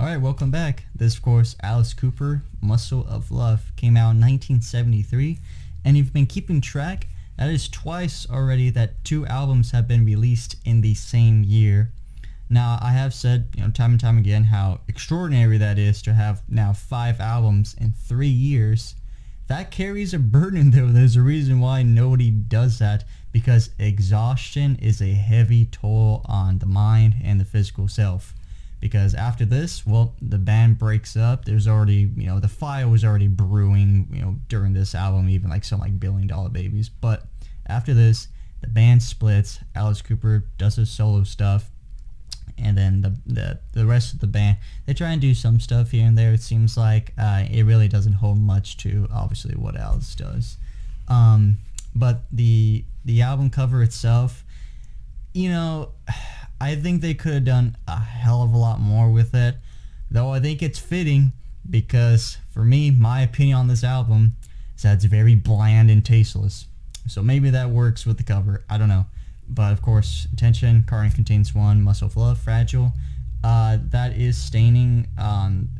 Alright, welcome back. This, of course, Alice Cooper, Muscle of Love, came out in 1973. And if you've been keeping track, that is twice already that two albums have been released in the same year. Now, I have said, time and time again how extraordinary that is to have now 5 albums in 3 years. That carries a burden, though. There's a reason why nobody does that, because exhaustion is a heavy toll on the mind and the physical self. Because after this, well, the band breaks up. There's already, the fire was already brewing, during this album, even like some like $1 Billion Babies. But after this, the band splits. Alice Cooper does his solo stuff. And then the rest of the band, they try and do some stuff here and there. It seems like it really doesn't hold much to, obviously, what Alice does. But the album cover itself, I think they could have done a hell of a lot more with it. Though I think it's fitting because, for me, my opinion on this album is that it's very bland and tasteless. So maybe that works with the cover. I don't know. But of course, attention, carton contains one, Muscle of Love, Fragile. That is staining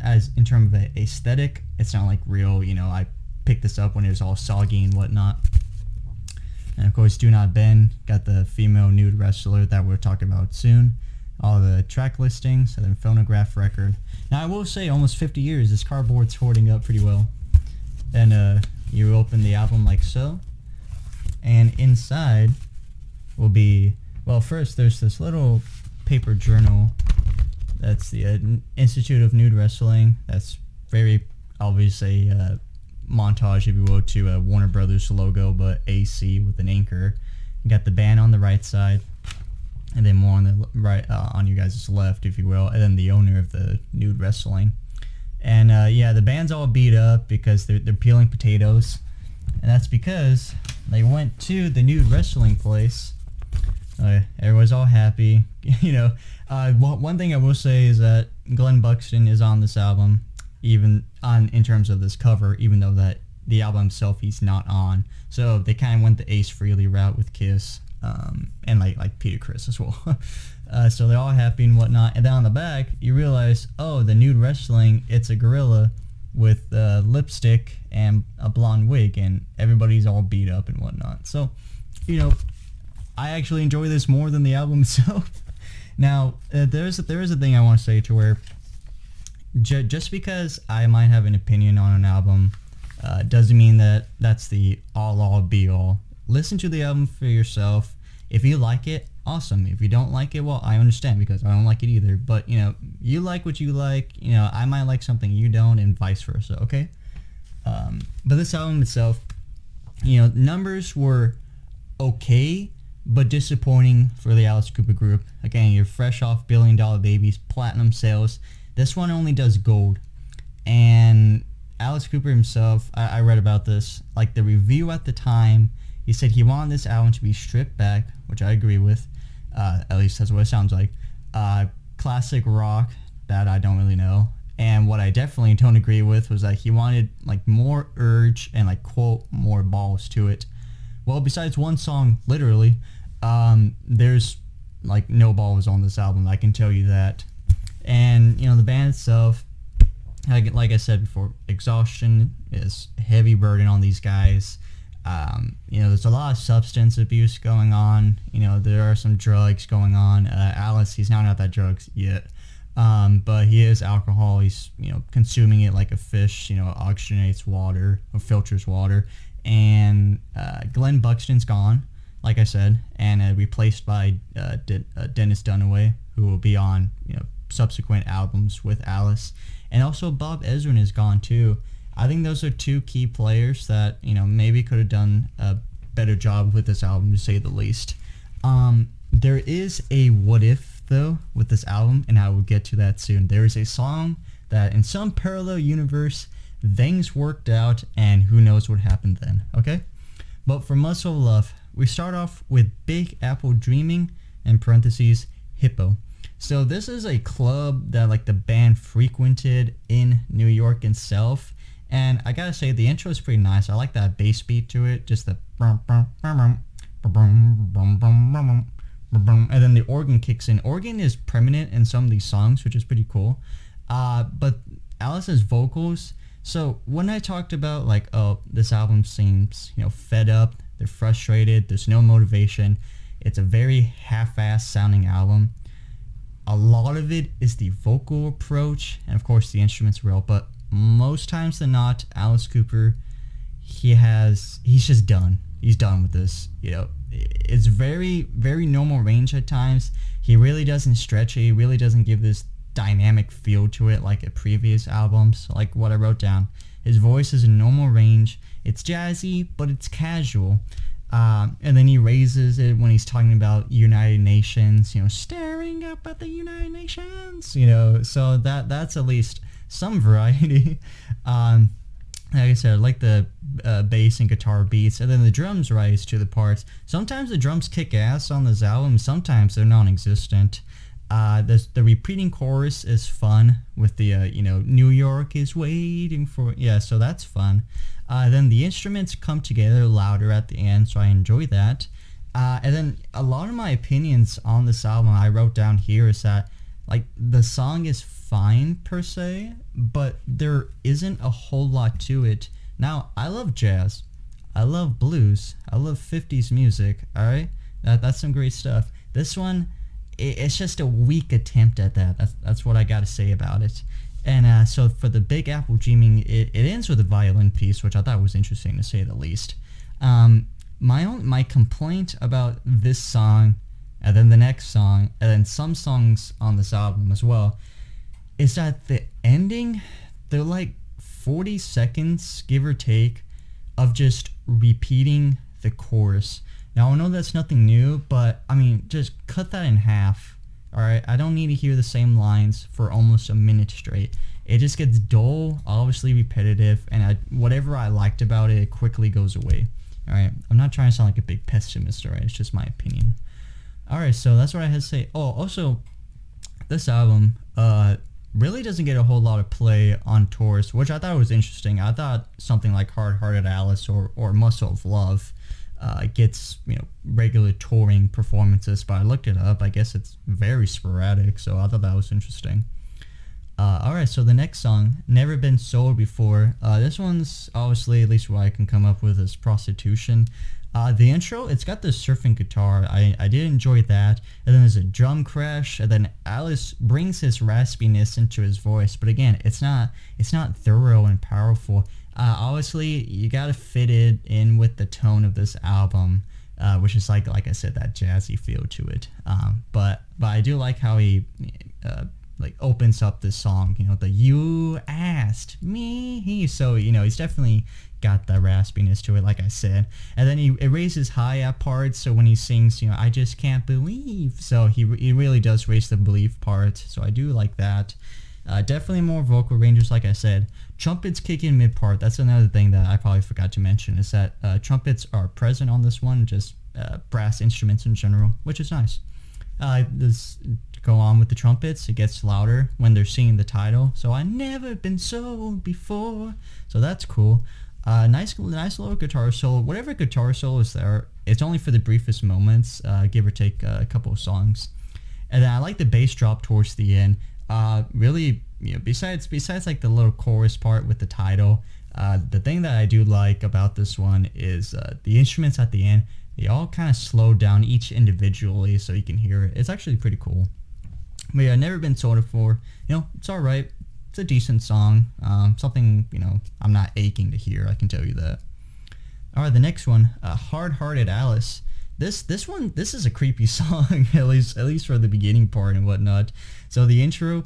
as in terms of aesthetic. It's not like real, I picked this up when it was all soggy and whatnot. And of course, Do Not Bend, got the female nude wrestler that we'll talk about soon. All the track listings, and then phonograph record. Now I will say, almost 50 years, this cardboard's hoarding up pretty well. Then you open the album like so. And inside will be, well, first there's this little paper journal. That's the Institute of Nude Wrestling. That's very obviously montage, if you will, to a Warner Brothers logo, but AC with an anchor. You got the band on the right side, and then more on the right, on you guys' left, if you will, and then the owner of the nude wrestling. And the band's all beat up because they're peeling potatoes, and that's because they went to the nude wrestling place. Everyone's all happy. One thing I will say is that Glenn Buxton is on this album, even in terms of this cover, even though that the album himself he's not on. So they kind of went the Ace Frehley route with Kiss, and like Peter Criss as well. So they're all happy and whatnot. And then on the back, you realize, the nude wrestling, it's a gorilla with lipstick and a blonde wig, and everybody's all beat up and whatnot. So, I actually enjoy this more than the album itself. Now, there is a thing I want to say to where just because I might have an opinion on an album doesn't mean that that's the all be all. Listen to the album for yourself. If you like it, awesome. If you don't like it, well, I understand because I don't like it either. But, you like what you like. I might like something you don't, and vice versa, okay? But this album itself, numbers were okay, but disappointing for the Alice Cooper group. Again, you're fresh off $1 Billion Babies, platinum sales. This one only does gold. And Alice Cooper himself, I read about this, like the review at the time, he said he wanted this album to be stripped back, which I agree with. At least that's what it sounds like. Classic rock, that I don't really know. And what I definitely don't agree with was that he wanted like more urge and like quote more balls to it. Well, besides one song, literally, there's like no balls on this album. I can tell you that. And the band itself, like I said before, exhaustion is a heavy burden on these guys. There's a lot of substance abuse going on. There are some drugs going on. Alice, he's not that drugs yet. But he is alcohol. He's, consuming it like a fish, oxygenates water or filters water. And Glenn Buxton's gone, like I said, and replaced by Dennis Dunaway, who will be on, subsequent albums with Alice. And also Bob Ezrin is gone too. I think those are two key players that, maybe could have done a better job with this album, to say the least. There is a what if, though, with this album, and I will get to that soon. There is a song that in some parallel universe, things worked out, and who knows what happened then, okay? But for Muscle of Love, we start off with Big Apple Dreaming, in parentheses, Hippo. So this is a club that like the band frequented in New York itself, and I gotta say the intro is pretty nice. I like that bass beat to it, just the and then the organ kicks in. Organ is permanent in some of these songs, which is pretty cool. But Alice's vocals. So when I talked about like, oh, this album seems, fed up, they're frustrated, there's no motivation. It's a very half-assed sounding album. A lot of it is the vocal approach, and of course the instruments real, but most times than not, Alice Cooper, he's just done. He's done with this. It's very, very normal range at times. He really doesn't stretch it. He really doesn't give this dynamic feel to it like at previous albums, like what I wrote down. His voice is a normal range. It's jazzy, but it's casual. And then he raises it when he's talking about United Nations, staring up at the United Nations, so that's at least some variety. Like I said, I like the bass and guitar beats, and then the drums rise to the parts. Sometimes the drums kick ass on this album, sometimes they're non-existent. The repeating chorus is fun with the, New York is waiting for, so that's fun. Then the instruments come together louder at the end, so I enjoy that. And then a lot of my opinions on this album I wrote down here is that, like, the song is fine per se, but there isn't a whole lot to it. Now, I love jazz, I love blues, I love 50s music, alright? That's some great stuff. This one, it's just a weak attempt at that. That's what I gotta say about it. And so for the Big Apple Dreaming, it ends with a violin piece, which I thought was interesting to say the least. My complaint about this song, and then the next song, and then some songs on this album as well, is that the ending, they're like 40 seconds, give or take, of just repeating the chorus. Now, I know that's nothing new, but, I mean, just cut that in half, alright? I don't need to hear the same lines for almost a minute straight. It just gets dull, obviously repetitive, and whatever I liked about it, it quickly goes away, alright? I'm not trying to sound like a big pessimist, alright? It's just my opinion. Alright, so that's what I had to say. Oh, also, this album, really doesn't get a whole lot of play on tours, which I thought was interesting. I thought something like Hard Hearted Alice or Muscle of Love gets regular touring performances, but I looked it up. I guess it's very sporadic, so I thought that was interesting. Alright, so the next song, Never Been Sold Before. This one's obviously, at least what I can come up with, is Prostitution. The intro, it's got the surfing guitar. I did enjoy that. And then there's a drum crash, and then Alice brings his raspiness into his voice, but again, it's not thorough and powerful. Obviously, you gotta fit it in with the tone of this album, which is like I said, that jazzy feel to it. But I do like how he opens up this song. The "You asked me," so he's definitely got the raspiness to it, like I said. And then it raises high at parts, so when he sings, I just can't believe. So he really does raise the belief part. So I do like that. Definitely more vocal ranges, like I said. Trumpets kick in mid part. That's another thing that I probably forgot to mention, is that trumpets are present on this one, just brass instruments in general, which is nice. This go on with the trumpets. It gets louder when they're singing the title. So I never been sold before. So that's cool. Nice little guitar solo. Whatever guitar solo is there, it's only for the briefest moments, give or take a couple of songs. And then I like the bass drop towards the end. Really, besides like the little chorus part with the title, the thing that I do like about this one is the instruments at the end. They all kind of slow down each individually so you can hear it. It's actually pretty cool. But yeah, Never Been Sold Before. It's alright. It's a decent song. Something, I'm not aching to hear, I can tell you that. Alright, the next one, Hard Hearted Alice. This is a creepy song, at least for the beginning part and whatnot. So the intro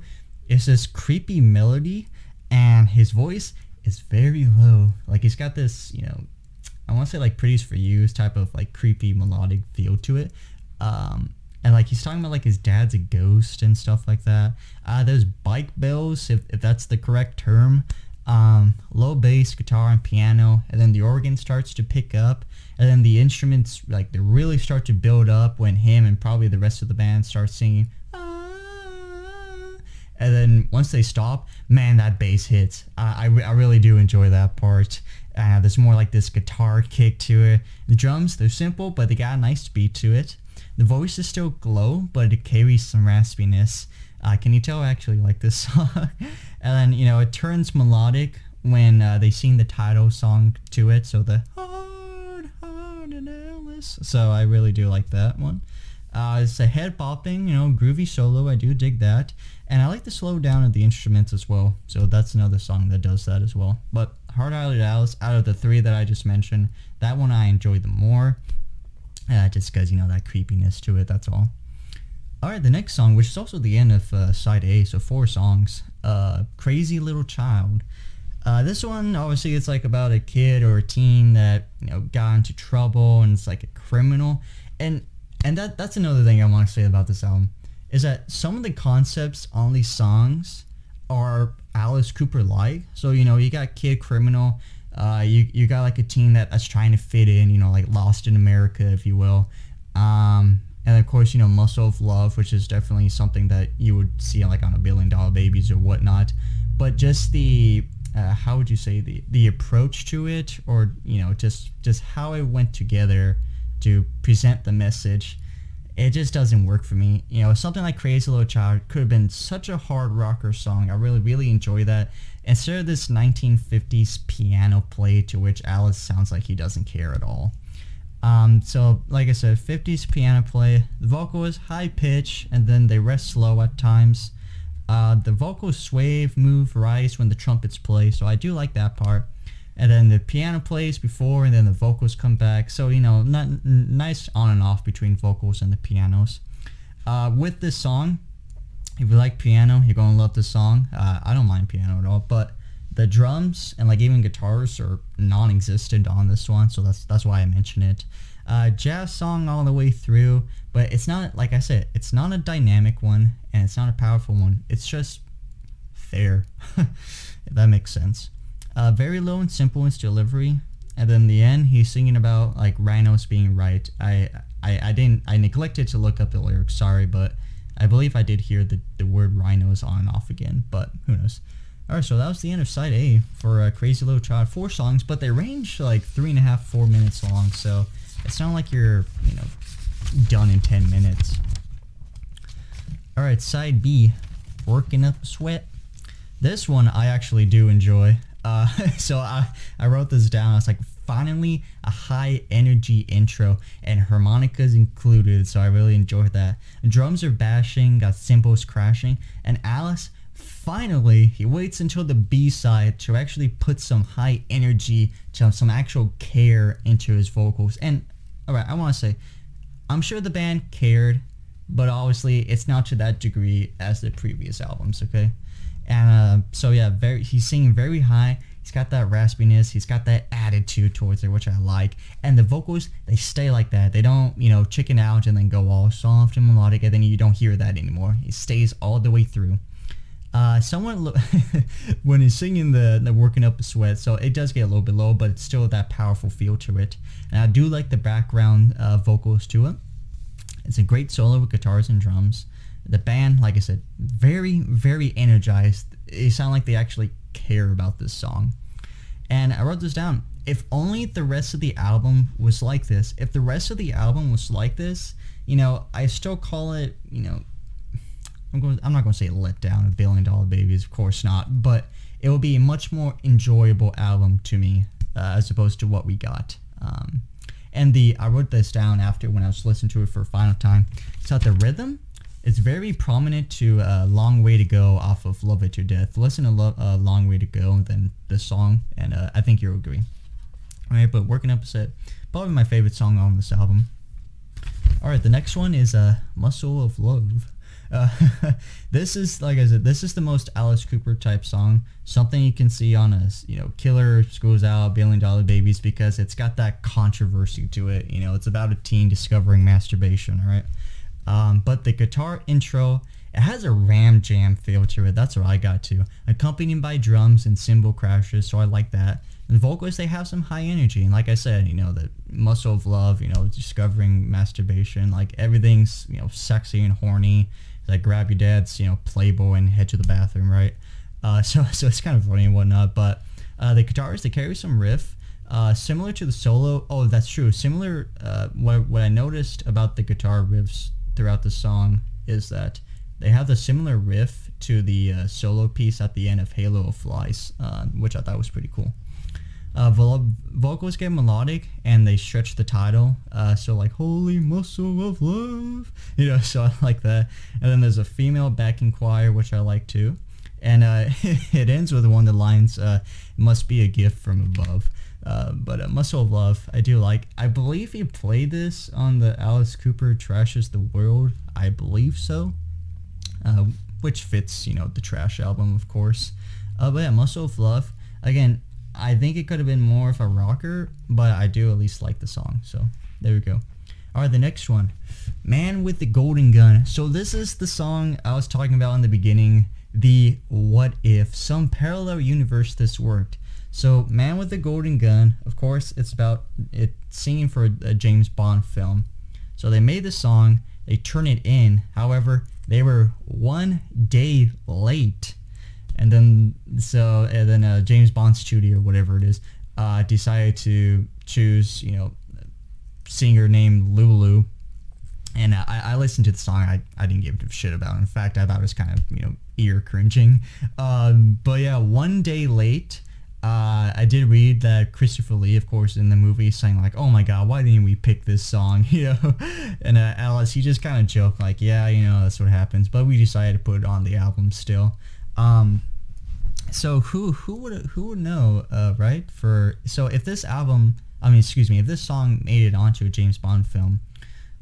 is this creepy melody, and his voice is very low. Like, he's got this, I want to say like Pretty's For You type of like creepy melodic feel to it. And like he's talking about like his dad's a ghost and stuff like that. There's bike bells, if that's the correct term. Low bass, guitar, and piano, and then the organ starts to pick up, and then the instruments, like, they really start to build up when him and probably the rest of the band start singing. And then once they stop, man, that bass hits. I really do enjoy that part. There's more like this guitar kick to it. The drums, they're simple, but they got a nice beat to it. The voice is still glow, but it carries some raspiness. Can you tell I actually like this song? And then, it turns melodic when they sing the title song to it. So the hard and endless. So I really do like that one. It's a head bopping, groovy solo. I do dig that. And I like the slow down of the instruments as well. So that's another song that does that as well. But Hard-Hearted Alice, out of the three that I just mentioned, that one I enjoyed the more. Just because, that creepiness to it, that's all. Alright, the next song, which is also the end of side A, so 4 songs. Crazy Little Child. This one, obviously, it's like about a kid or a teen that, got into trouble and it's like a criminal. And that's another thing I want to say about this album, is that some of the concepts on these songs are Alice Cooper-like. So, you got kid criminal, you got like a teen that's trying to fit in, like Lost in America, if you will. And of course, Muscle of Love, which is definitely something that you would see like on a $1 Billion Babies or whatnot. But just the, how would you say, the approach to it, or, just how it went together to present the message, it just doesn't work for me. Something like Crazy Little Child could have been such a hard rocker song. I really, really enjoy that. Instead of this 1950s piano play to which Alice sounds like he doesn't care at all. So like I said, 50s piano play, the vocal is high pitch and then they rest slow at times. The vocals sway, move, rise when the trumpets play, so I do like that part. And then the piano plays before and then the vocals come back, so not nice on and off between vocals and the pianos. With this song, if you like piano, you're gonna love this song. I don't mind piano at all, but the drums and like even guitars are non-existent on this one, so that's why I mention it. Jazz song all the way through, but it's not, like I said, it's not a dynamic one and it's not a powerful one. It's just there, if that makes sense. Very low and simple in its delivery, and then the end he's singing about like rhinos being right. I neglected to look up the lyrics, sorry, but I believe I did hear the word rhinos on and off again, but who knows. Alright, so that was the end of side A for Crazy Little Child. 4 songs, but they range like 3.5, 4 minutes long, so it's not like you're, done in 10 minutes. Alright, side B, Working Up a Sweat. This one I actually do enjoy. So I wrote this down. I was like, finally a high energy intro and harmonicas included, so I really enjoyed that. Drums are bashing, got cymbals crashing, and Alice, finally, he waits until the B-side to actually put some high energy, some actual care into his vocals. And alright, I want to say, I'm sure the band cared, but obviously it's not to that degree as the previous albums, okay? And so yeah, he's singing very high. He's got that raspiness. He's got that attitude towards it, which I like. And the vocals, they stay like that. They don't, chicken out and then go all soft and melodic, and then you don't hear that anymore. It stays all the way through. When he's singing the Working Up a Sweat, so it does get a little bit low, but it's still that powerful feel to it. And I do like the background vocals to it. It's a great solo with guitars and drums. The band, like I said, very, very energized. It sounds like they actually care about this song. And I wrote this down. If only the rest of the album was like this. If the rest of the album was like this, I still call it, I'm not going to say let down $1 Billion Babies, of course not, but it will be a much more enjoyable album to me as opposed to what we got. I wrote this down after when I was listening to it for a final time. So the rhythm, it's very prominent to Long Way to Go off of Love It to Death. Listen to Long Way to Go and then the song, and I think you'll agree. Alright, but Working Up a Set, probably my favorite song on this album. Alright, the next one is Muscle of Love. This is, like I said, this is the most Alice Cooper type song. Something you can see on a, Killer, Schools Out, $1 Billion Babies, because it's got that controversy to it. It's about a teen discovering masturbation, alright? But the guitar intro, it has a ram jam feel to it. That's what I got to. Accompanied by drums and cymbal crashes, so I like that. And the vocals, they have some high energy. And like I said, the Muscle of Love, discovering masturbation, like everything's, sexy and horny. Like grab your dad's, Playboy and head to the bathroom, right? So it's kind of funny and whatnot. But the guitars, they carry some riff. Similar to the solo. Oh, that's true. Similar. What I noticed about the guitar riffs throughout the song is that they have the similar riff to the solo piece at the end of Halo of Flies, which I thought was pretty cool. Vocals get melodic and they stretch the title, so like holy muscle of love, so I like that. And then there's a female backing choir, which I like too, and it ends with one of the lines, must be a gift from above. But Muscle of Love I do like. I believe he played this on the Alice Cooper Trashes the World, I believe so, which fits the Trash album, of course. But yeah, Muscle of Love, again, I think it could have been more of a rocker, but I do at least like the song. So there we go. Alright, the next one, Man with the Golden Gun. So this is the song I was talking about in the beginning, the what if some parallel universe this worked. So Man with the Golden Gun, of course, it's about it singing for a James Bond film. So they made the song, they turned it in, however, they were 1 day late. And then James Bond studio, whatever it is, decided to choose, singer named Lulu. And I listened to the song. I didn't give a shit about it. In fact, I thought it was kind of, ear cringing. But yeah, 1 day late. I did read that Christopher Lee, of course, in the movie, saying like, "Oh my God, why didn't we pick this song?" And Alice, he just kind of joked like, "Yeah, that's what happens." But we decided to put it on the album still. So who would know, right? So if this if this song made it onto a James Bond film,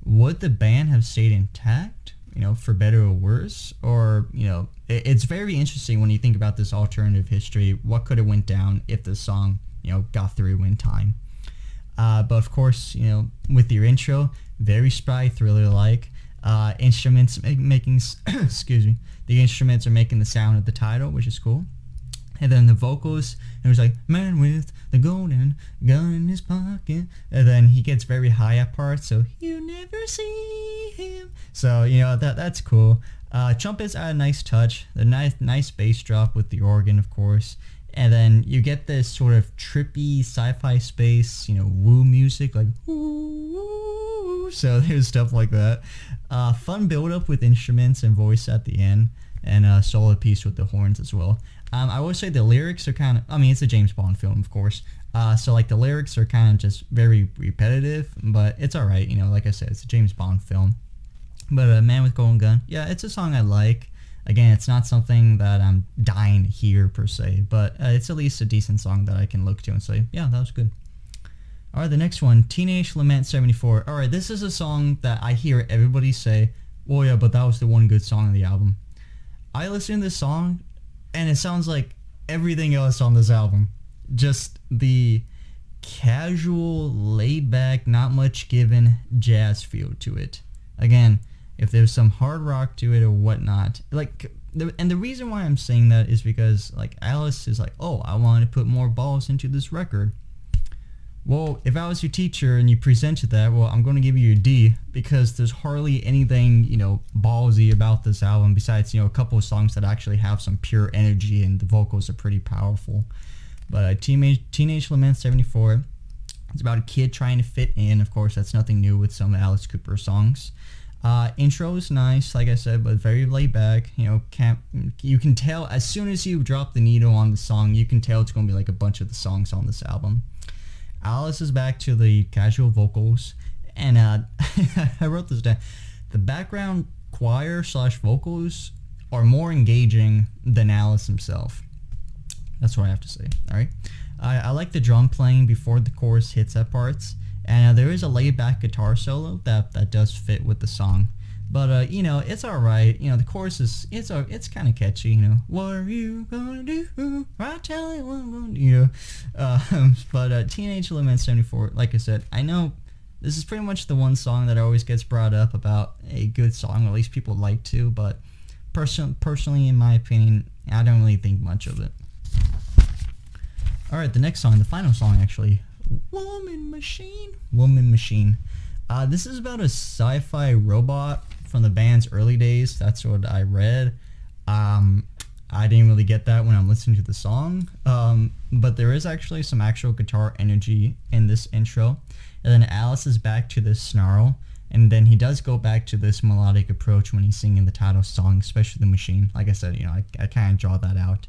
would the band have stayed intact? For better or worse? Or it's very interesting when you think about this alternative history. What could have went down if the song got through in time? But of course, with your intro, very spry thriller like. Instruments making excuse me, the instruments are making the sound of the title, which is cool. And then the vocals, it was like, man with the golden gun in his pocket. And then he gets very high at parts, so you never see him. So, that's cool. Trumpets add a nice touch. The nice bass drop with the organ, of course. And then you get this sort of trippy sci-fi space, woo music, like woo. So there's stuff like that. Fun build-up with instruments and voice at the end. And a solo piece with the horns as well. I would say the lyrics are kind of, it's a James Bond film, of course. So like the lyrics are kind of just very repetitive, but it's alright, like I said, it's a James Bond film. But Man with Golden Gun, yeah, it's a song I like. Again, it's not something that I'm dying to hear per se, but it's at least a decent song that I can look to and say, yeah, that was good. Alright, the next one, Teenage Lament 74. Alright, this is a song that I hear everybody say, well, yeah, but that was the one good song on the album. I listen to this song, and it sounds like everything else on this album. Just the casual, laid-back, not much given jazz feel to it. Again, if there's some hard rock to it or whatnot, and the reason why I'm saying that is because Alice is like, oh, I want to put more balls into this record. Well, if I was your teacher and you presented that, well, I'm going to give you a D, because there's hardly anything, ballsy about this album besides, a couple of songs that actually have some pure energy and the vocals are pretty powerful. But Teenage Lament 74, it's about a kid trying to fit in. Of course, that's nothing new with some Alice Cooper songs. Intro is nice, like I said, but very laid back. You can tell as soon as you drop the needle on the song, you can tell it's going to be like a bunch of the songs on this album. Alice is back to the casual vocals, and I wrote this down. The background choir / vocals are more engaging than Alice himself. That's what I have to say. All right, I like the drum playing before the chorus hits at parts, and there is a laid back guitar solo that does fit with the song. But it's all right. The chorus is it's kind of catchy. What are you gonna do? I tell you what I'm gonna do. But Teenage Lament 74, like I said, I know this is pretty much the one song that always gets brought up about a good song, or at least people like to. But personally, in my opinion, I don't really think much of it. All right, the next song, the final song actually, Woman Machine. This is about a sci-fi robot from the band's early days. That's what I read. I didn't really get that when I'm listening to the song. But there is actually some actual guitar energy in this intro. And then Alice is back to this snarl. And then he does go back to this melodic approach when he's singing the title song, especially the machine. Like I said, I kind of draw that out.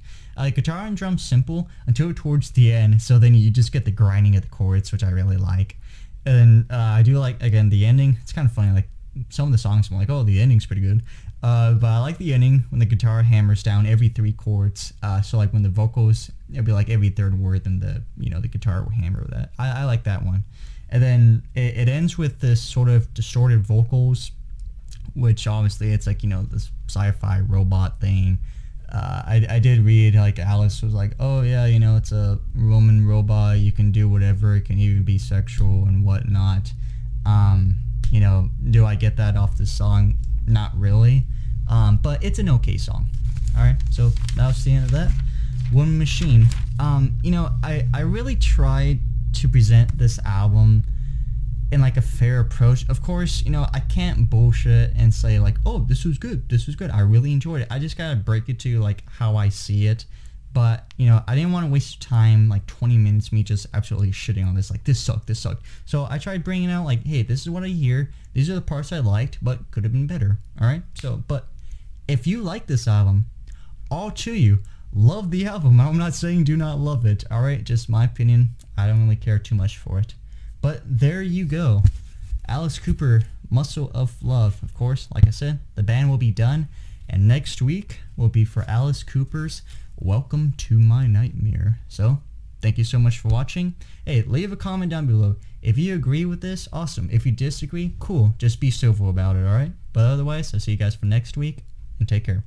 Guitar and drums simple until towards the end. So then you just get the grinding of the chords, which I really like. And I do like, again, the ending. It's kind of funny. Like some of the songs, I'm like, oh, the ending's pretty good. But I like the ending when the guitar hammers down every 3 chords. So like when the vocals, it'll be like every 3rd word, and the guitar will hammer that. I like that one. And then it ends with this sort of distorted vocals, which obviously it's like, this sci-fi robot thing. I did read, like, Alice was like, oh yeah, it's a Roman robot, you can do whatever, it can even be sexual and whatnot. Do I get that off this song? Not really. But it's an okay song. Alright, so that was the end of that. One Machine. I really tried to present this album in like a fair approach. Of course, I can't bullshit and say like, oh, this was good, I really enjoyed it. I just gotta break it to like how I see it. But I didn't want to waste time, like 20 minutes me just absolutely shitting on this, like this sucked. So I tried bringing out like, hey, this is what I hear, these are the parts I liked but could have been better. Alright, so but if you like this album, all to you. Love the album. I'm not saying do not love it. Alright, just my opinion. I don't really care too much for it. But there you go. Alice Cooper, Muscle of Love. Of course, like I said, the band will be done. And next week will be for Alice Cooper's Welcome to My Nightmare. So, thank you so much for watching. Hey, leave a comment down below. If you agree with this, awesome. If you disagree, cool. Just be civil about it, alright? But otherwise, I'll see you guys for next week. And take care.